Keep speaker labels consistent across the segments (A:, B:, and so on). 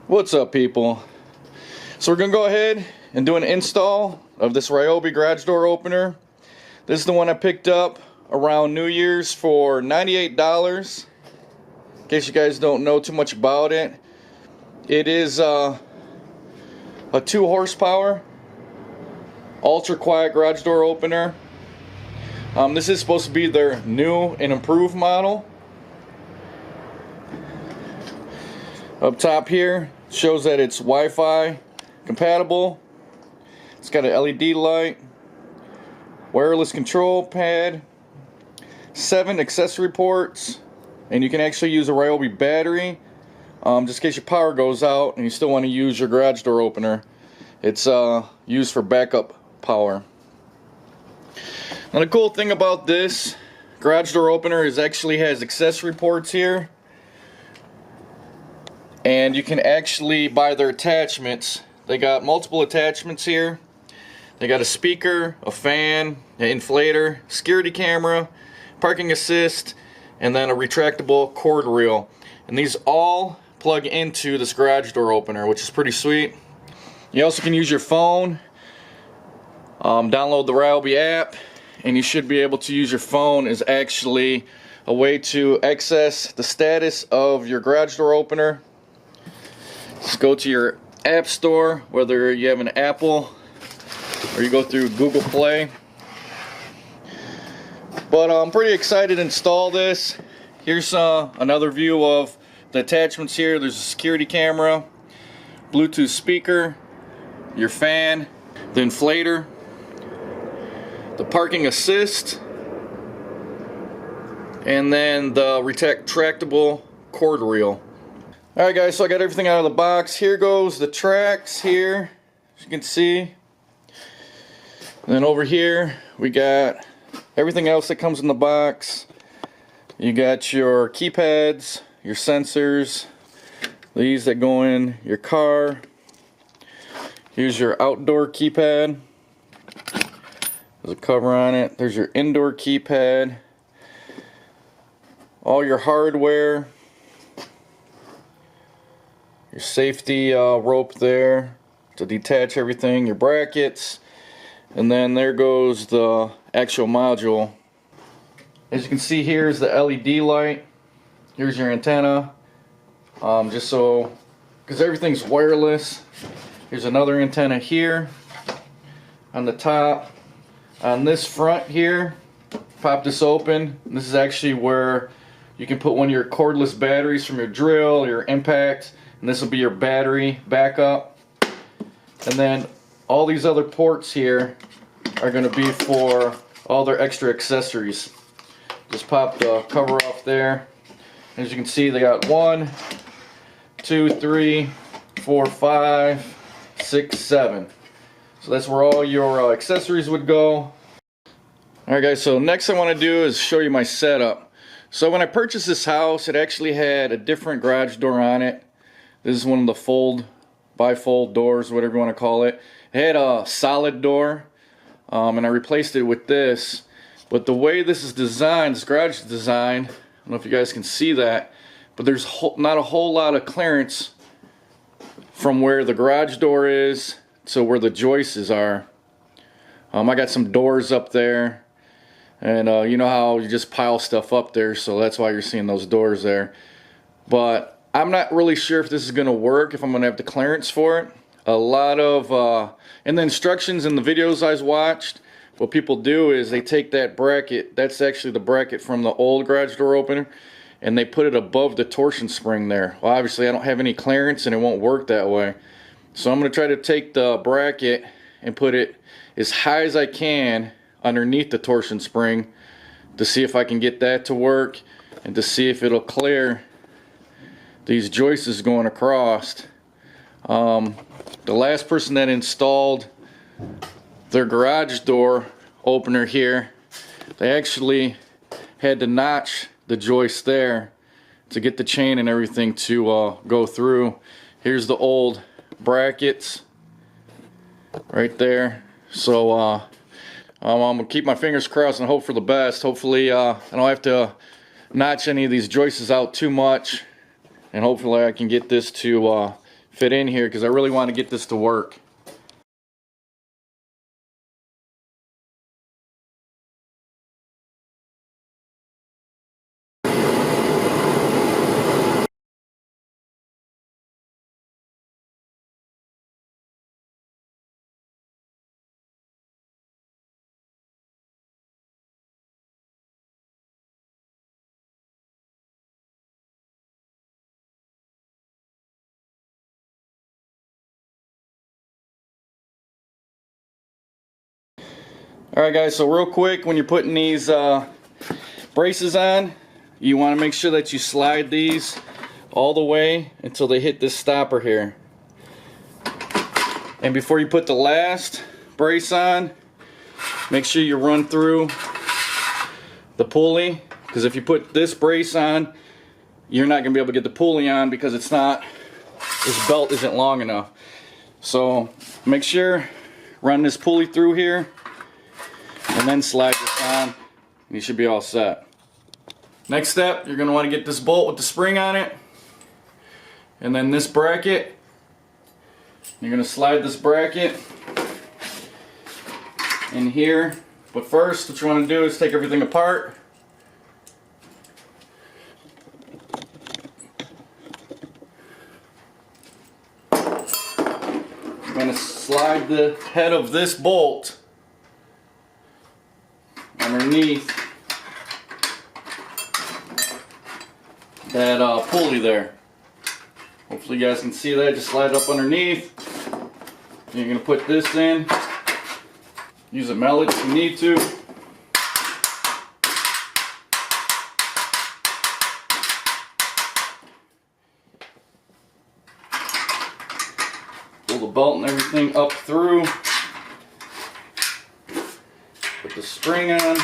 A: What's up, people? So we're gonna go ahead and do an install of this Ryobi garage door opener. This is the one I picked up around New Year's for $98. In case you guys don't know too much about it, it is a 2 horsepower ultra quiet garage door opener. This is supposed to be their new and improved model. Up top here shows that it's Wi-Fi compatible. It's got an LED light, wireless control pad, 7 accessory ports, and you can actually use a Ryobi battery just in case your power goes out and you still want to use your garage door opener. It's used for backup power. Now the cool thing about this garage door opener is actually has accessory ports here, and you can actually buy their attachments. They got multiple attachments here. They got a speaker, a fan, an inflator, security camera, parking assist, and then a retractable cord reel. And these all plug into this garage door opener, which is pretty sweet. You also can use your phone, download the Ryobi app, and you should be able to use your phone as actually a way to access the status of your garage door opener. Just go to your app store, whether you have an Apple or you go through Google Play. But I'm pretty excited to install this. Here's another view of the attachments here. There's a security camera, Bluetooth speaker, your fan, the inflator, the parking assist, and then the retractable cord reel. Alright guys, so I got everything out of the box. Here goes the tracks here, as you can see. And then over here we got everything else that comes in the box. You got your keypads, your sensors, these that go in your car. Here's your outdoor keypad. There's a cover on it. There's your indoor keypad. All your hardware. Your safety rope there to detach everything, your brackets, and then there goes the actual module. As you can see, here's the LED light. Here's your antenna, just so, because everything's wireless. Here's another antenna here on the top. On this front here, pop this open. This is actually where you can put one of your cordless batteries from your drill, your impact, and this will be your battery backup. And then all these other ports here are going to be for all their extra accessories. Just pop the cover off there. As you can see, they got 1, 2, 3, 4, 5, 6, 7. So that's where all your accessories would go. Alright guys, so next I want to do is show you my setup. So when I purchased this house, it actually had a different garage door on it. This is one of the bifold doors, whatever you want to call it. It had a solid door, and I replaced it with this. But the way this is designed, this garage is designed, I don't know if you guys can see that, but there's not a whole lot of clearance from where the garage door is to where the joists are. I got some doors up there, and you know how you just pile stuff up there, so that's why you're seeing those doors there. But I'm not really sure if this is going to work, if I'm going to have the clearance for it. A lot of, in the instructions in the videos I watched, what people do is they take that bracket, that's actually the bracket from the old garage door opener, and they put it above the torsion spring there. Well, obviously I don't have any clearance and it won't work that way. So I'm going to try to take the bracket and put it as high as I can underneath the torsion spring to see if I can get that to work and to see if it'll clear these joists going across. The last person that installed their garage door opener here, they actually had to notch the joist there to get the chain and everything to go through. Here's the old brackets right there. So I'm gonna keep my fingers crossed and hope for the best. Hopefully I don't have to notch any of these joists out too much, and hopefully I can get this to fit in here because I really want to get this to work. Alright guys, so real quick, when you're putting these braces on, you want to make sure that you slide these all the way until they hit this stopper here. And before you put the last brace on, make sure you run through the pulley, because if you put this brace on, you're not going to be able to get the pulley on because this belt isn't long enough. So make sure, run this pulley through here, and then slide this on, and you should be all set. Next step, you're going to want to get this bolt with the spring on it, and then this bracket. You're going to slide this bracket in here, but first what you want to do is take everything apart. You're going to slide the head of this bolt underneath that pulley there. Hopefully you guys can see that. Just slide it up underneath. You're going to put this in. Use a mallet if you need to. Pull the belt and everything up through. Put the spring on,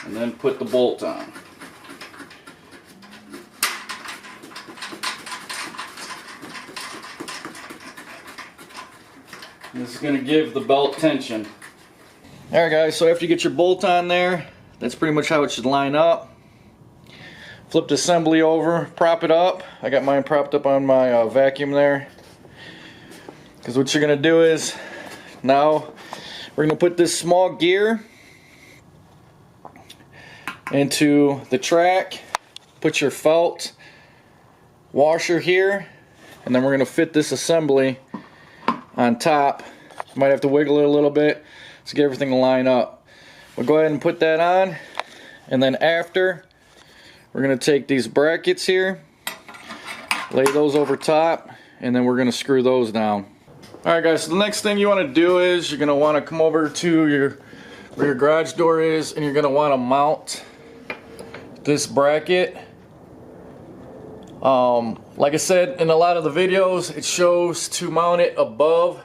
A: and then put the bolt on. This is going to give the belt tension. Alright guys, so after you get your bolt on there, that's pretty much how it should line up. Flip the assembly over, prop it up. I got mine propped up on my vacuum there. Because what you're going to do is, now we're going to put this small gear into the track, put your felt washer here, and then we're going to fit this assembly on top. You might have to wiggle it a little bit to get everything to line up. We'll go ahead and put that on, and then after, we're going to take these brackets here, lay those over top, and then we're going to screw those down. Alright guys, so the next thing you want to do is you're going to want to come over to where your garage door is, and you're going to want to mount this bracket. Like I said in a lot of the videos, it shows to mount it above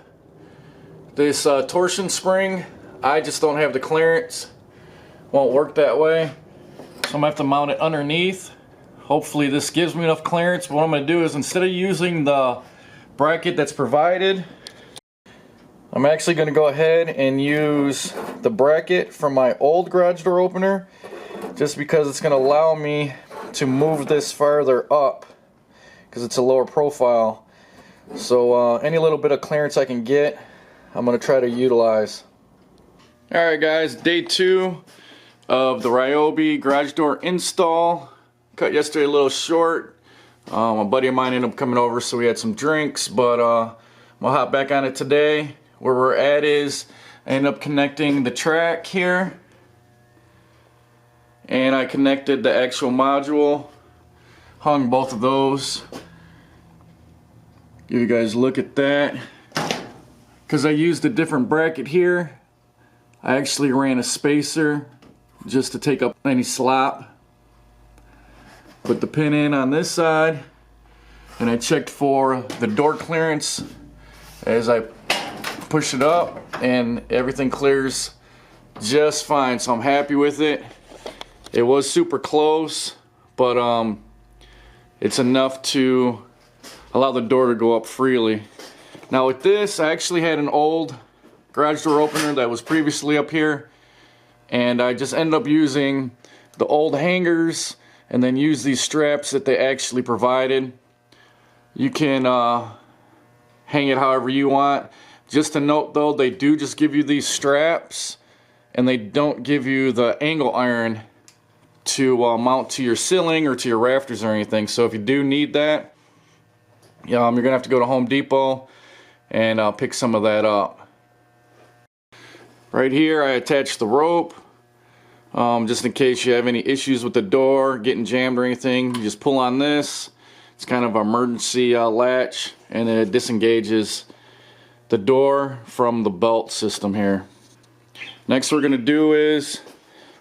A: this torsion spring. I just don't have the clearance. Won't work that way. So I'm going to have to mount it underneath. Hopefully this gives me enough clearance. But what I'm going to do is, instead of using the bracket that's provided, I'm actually going to go ahead and use the bracket from my old garage door opener, just because it's going to allow me to move this farther up because it's a lower profile. So any little bit of clearance I can get, I'm going to try to utilize. Alright guys, day 2 of the Ryobi garage door install. Cut yesterday a little short. A buddy of mine ended up coming over, so we had some drinks, but I'm going to hop back on it today. Where we're at is, I ended up connecting the track here, and I connected the actual module, hung both of those. Give you guys a look at that. Because I used a different bracket here, I actually ran a spacer just to take up any slop. Put the pin in on this side, and I checked for the door clearance as I push it up, and everything clears just fine, so I'm happy with it. It was super close, but it's enough to allow the door to go up freely. Now with this, I actually had an old garage door opener that was previously up here, and I just ended up using the old hangers and then use these straps that they actually provided. You can hang it however you want. Just a note though, they do just give you these straps, and they don't give you the angle iron to mount to your ceiling or to your rafters or anything. So if you do need that, you're gonna have to go to Home Depot and pick some of that up. Right here I attached the rope, just in case you have any issues with the door getting jammed or anything. You just pull on this. It's kind of an emergency latch, and it disengages the door from the belt system here. Next we're going to do is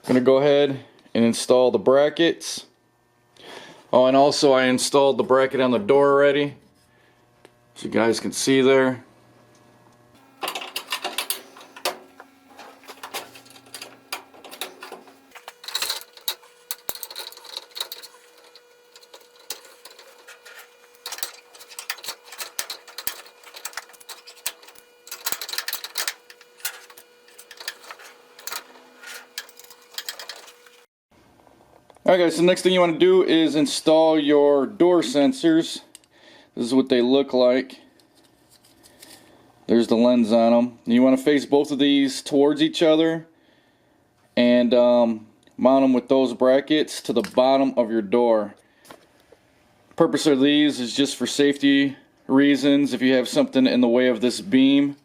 A: I'm going to go ahead and install the brackets. Oh, and also I installed the bracket on the door already, so you guys can see there. Alright guys, so the next thing you want to do is install your door sensors. This is what they look like. There's the lens on them. You want to face both of these towards each other and mount them with those brackets to the bottom of your door. Purpose of these is just for safety reasons. If you have something in the way of this beam,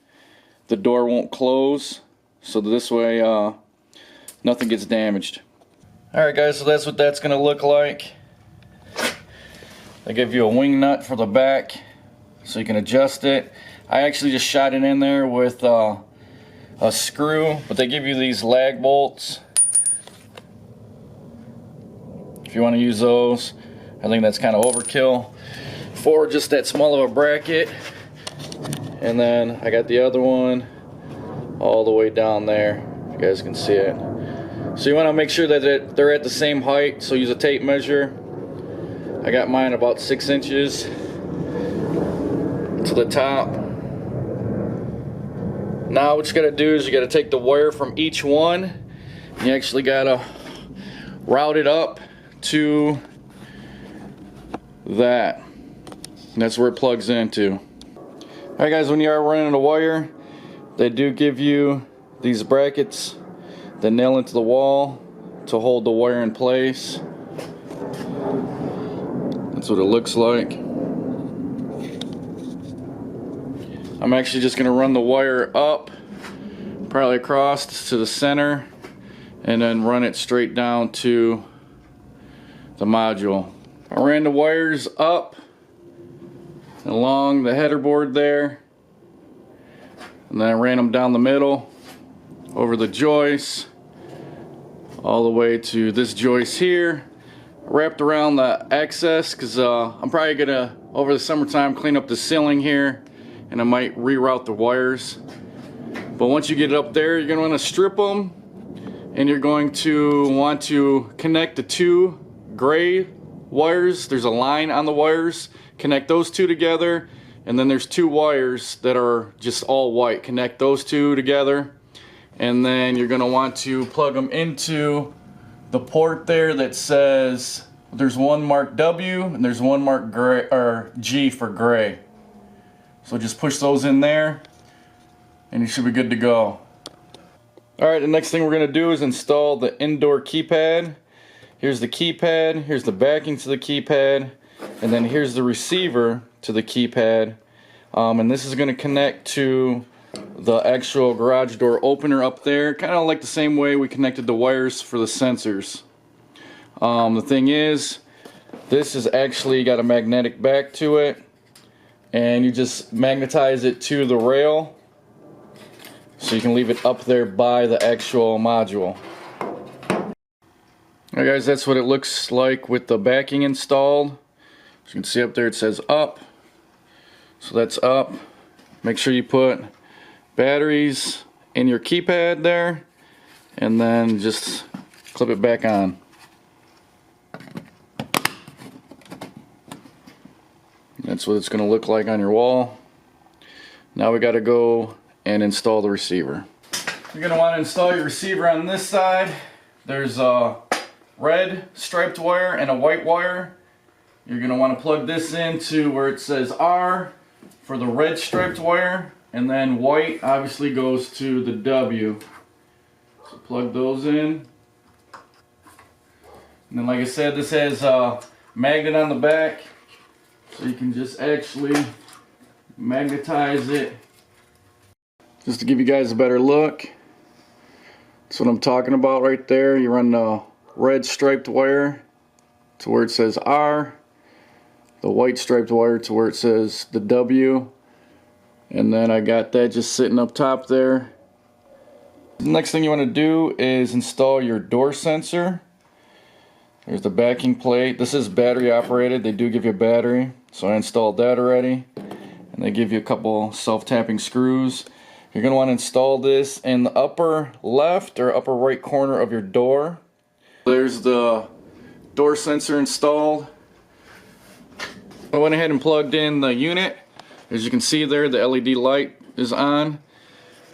A: the door won't close, so this way nothing gets damaged. Alright guys, so that's what that's going to look like. They give you a wing nut for the back so you can adjust it. I actually just shot it in there with a screw, but they give you these lag bolts if you want to use those. I think that's kind of overkill for just that small of a bracket. And then I got the other one all the way down there, if you guys can see it. So you want to make sure that they're at the same height, so use a tape measure. I got mine about 6 inches to the top. Now what you got to do is you got to take the wire from each one, and you actually got to route it up to that. And that's where it plugs into. Alright guys, when you are running the wire, they do give you these brackets that nail into the wall to hold the wire in place. That's what it looks like. I'm actually just going to run the wire up, probably across to the center, and then run it straight down to the module. I ran the wires up along the header board there, and then I ran them down the middle over the joist all the way to this joist here. Wrapped around the access because I'm probably gonna, over the summertime, clean up the ceiling here, and I might reroute the wires. But once you get it up there, you're gonna want to strip them, and you're going to want to connect the two gray wires. There's a line on the wires. Connect those two together, and then there's two wires that are just all white. Connect those two together, and then you're going to want to plug them into the port there that says, there's one marked W and there's one marked gray, or G for gray. So just push those in there and you should be good to go. Alright, the next thing we're going to do is install the indoor keypad. Here's the keypad, here's the backing to the keypad, and then here's the receiver to the keypad. And this is going to connect to the actual garage door opener up there, kind of like the same way we connected the wires for the sensors. The thing is, this has actually got a magnetic back to it, and you just magnetize it to the rail so you can leave it up there by the actual module. Alright guys, that's what it looks like with the backing installed. As you can see up there, it says up, so that's up. Make sure you put batteries in your keypad there, and then just clip it back on. That's what it's going to look like on your wall. Now we got to go and install the receiver. You're going to want to install your receiver on this side. There's a red striped wire and a white wire. You're going to want to plug this into where it says R for the red striped wire, and then white obviously goes to the W. So plug those in. And then like I said, this has a magnet on the back, so you can just actually magnetize it. Just to give you guys a better look, that's what I'm talking about right there. You run the red striped wire to where it says R, the white striped wire to where it says the W, and then I got that just sitting up top there. The next thing you want to do is install your door sensor. There's the backing plate. This is battery operated. They do give you a battery, so I installed that already. And they give you a couple self-tapping screws. You're going to want to install this in the upper left or upper right corner of your door. There's the door sensor installed. I went ahead and plugged in the unit. As you can see there, the LED light is on.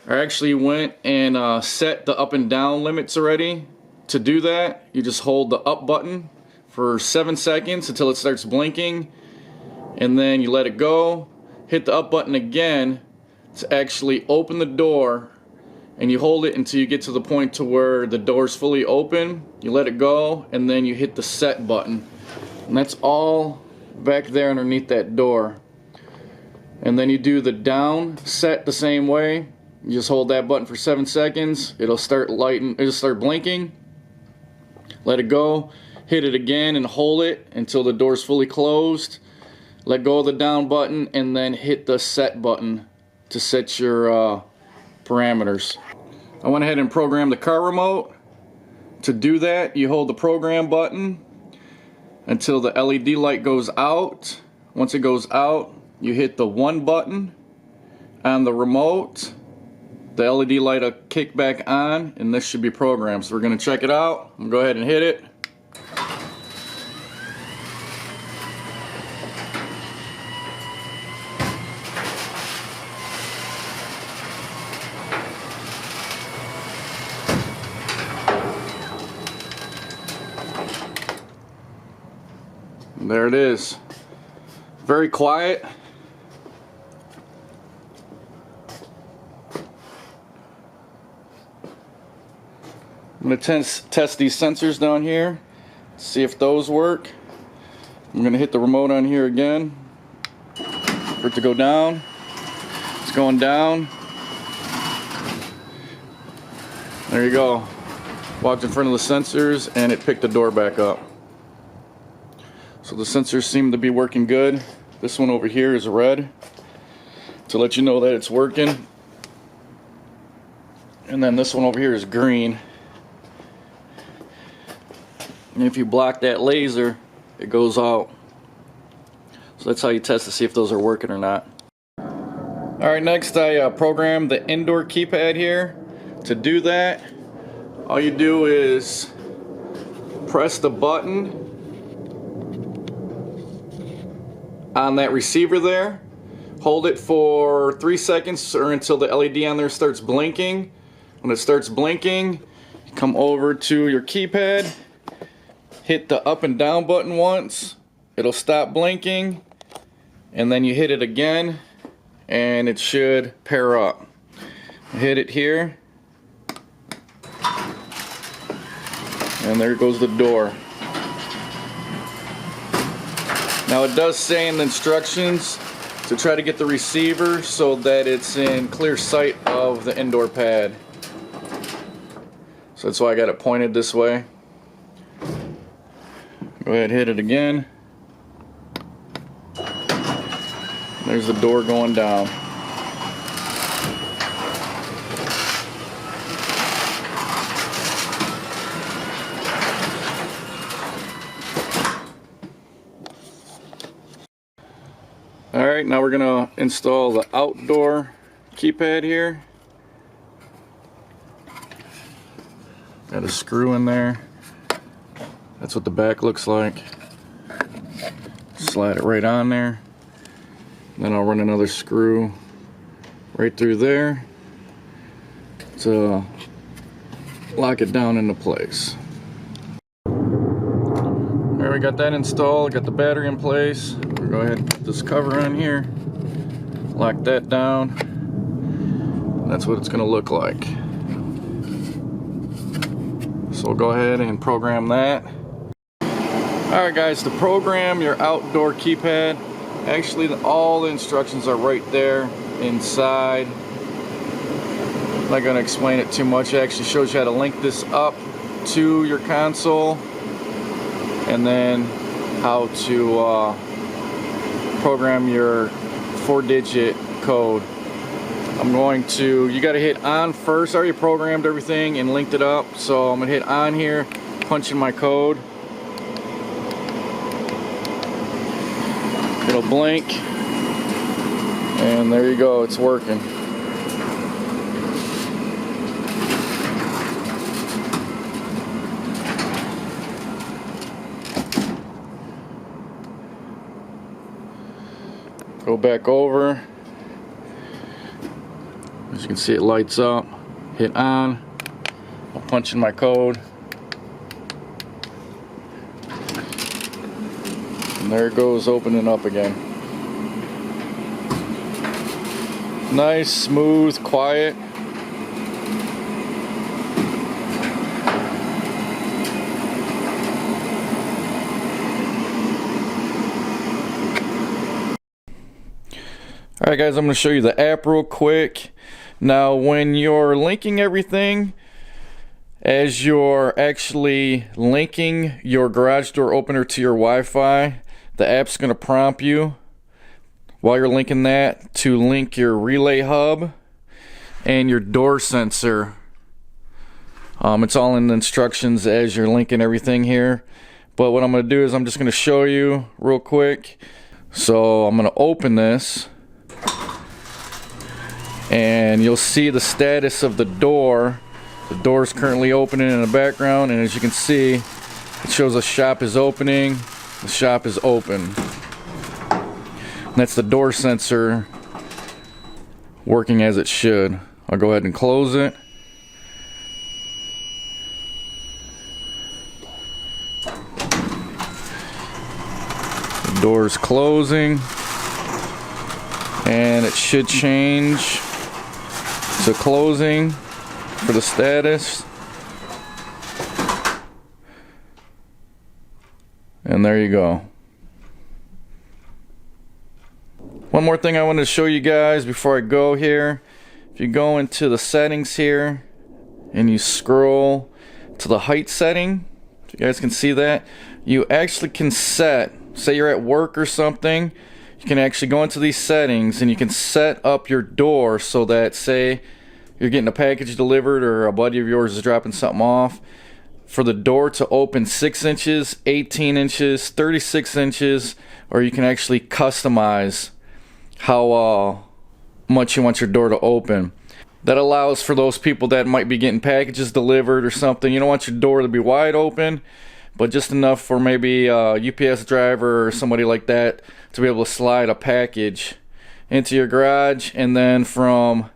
A: I actually went and set the up and down limits already. To do that, you just hold the up button for 7 seconds until it starts blinking, and then you let it go. Hit the up button again to actually open the door, and you hold it until you get to the point to where the door is fully open. You let it go, and then you hit the set button, and that's all back there underneath that door. And then you do the down set the same way. You just hold that button for 7 seconds. It'll start blinking. Let it go. Hit it again and hold it until the door's fully closed. Let go of the down button and then hit the set button to set your parameters. I went ahead and programmed the car remote. To do that, you hold the program button until the LED light goes out. Once it goes out, you hit the 1 button on the remote. The LED light will kick back on, and this should be programmed. So we're going to check it out. I'm going to go ahead and hit it. And there it is. Very quiet. I'm going to test these sensors down here, see if those work. I'm going to hit the remote on here again for it to go down. It's going down. There you go. Walked in front of the sensors and it picked the door back up. So the sensors seem to be working good. This one over here is red to let you know that it's working. And then this one over here is green. And if you block that laser, it goes out. So that's how you test to see if those are working or not. Alright, next I programmed the indoor keypad here. To do that, all you do is press the button on that receiver there. Hold it for 3 seconds or until the LED on there starts blinking. When it starts blinking, you come over to your keypad. Hit the up and down button once, it'll stop blinking, and then you hit it again and it should pair up. Hit it here, and there goes the door. Now it does say in the instructions to try to get the receiver so that it's in clear sight of the indoor pad. So that's why I got it pointed this way. Go ahead, hit it again. There's the door going down. Alright, now we're going to install the outdoor keypad here. Got a screw in there. That's what the back looks like. Slide it right on there. Then I'll run another screw right through there to lock it down into place. Alright, we got that installed, got the battery in place. We'll go ahead and put this cover on here, lock that down. That's what it's going to look like. So we'll go ahead and program that. Alright guys, to program your outdoor keypad, actually all the instructions are right there inside. I'm not going to explain it too much. It actually shows you how to link this up to your console, and then how to program your 4-digit code. You got to hit on first. I already programmed everything and linked it up, so I'm going to hit on here, punch in my code. It'll blink, and there you go, it's working. Go back over. As you can see, it lights up. Hit on. I'll punch in my code. And there it goes, opening up again. Nice, smooth, quiet. Alright guys, I'm going to show you the app real quick. Now when you're linking everything, as you're actually linking your garage door opener to your Wi-Fi, the app's going to prompt you while you're linking that to link your relay hub and your door sensor. It's all in the instructions as you're linking everything here. But what I'm going to do is I'm just going to show you real quick. So I'm going to open this, and you'll see the status of the door. The door is currently opening in the background, and as you can see, it shows the shop is opening. The shop is open. And that's the door sensor working as it should. I'll go ahead and close it. The door's closing, and it should change to closing for the status. And there you go. One more thing I wanted to show you guys before I go here. If you go into the settings here and you scroll to the height setting, if you guys can see that, you actually can set, say you're at work or something, you can actually go into these settings and you can set up your door so that, say you're getting a package delivered or a buddy of yours is dropping something off, for the door to open 6 inches, 18 inches, 36 inches, or you can actually customize how much you want your door to open. That allows for those people that might be getting packages delivered or something. You don't want your door to be wide open, but just enough for maybe a UPS driver or somebody like that to be able to slide a package into your garage, and then from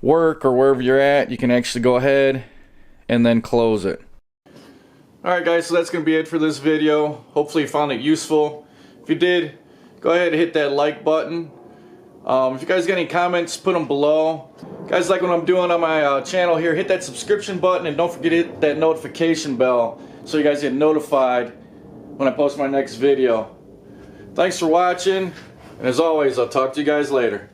A: work or wherever you're at, you can actually go ahead and then close it. Alright guys, so that's going to be it for this video. Hopefully you found it useful. If you did, go ahead and hit that like button. If you guys got any comments, put them below. Guys, like what I'm doing on my channel here, hit that subscription button, and don't forget to hit that notification bell so you guys get notified when I post my next video. Thanks for watching, and as always, I'll talk to you guys later.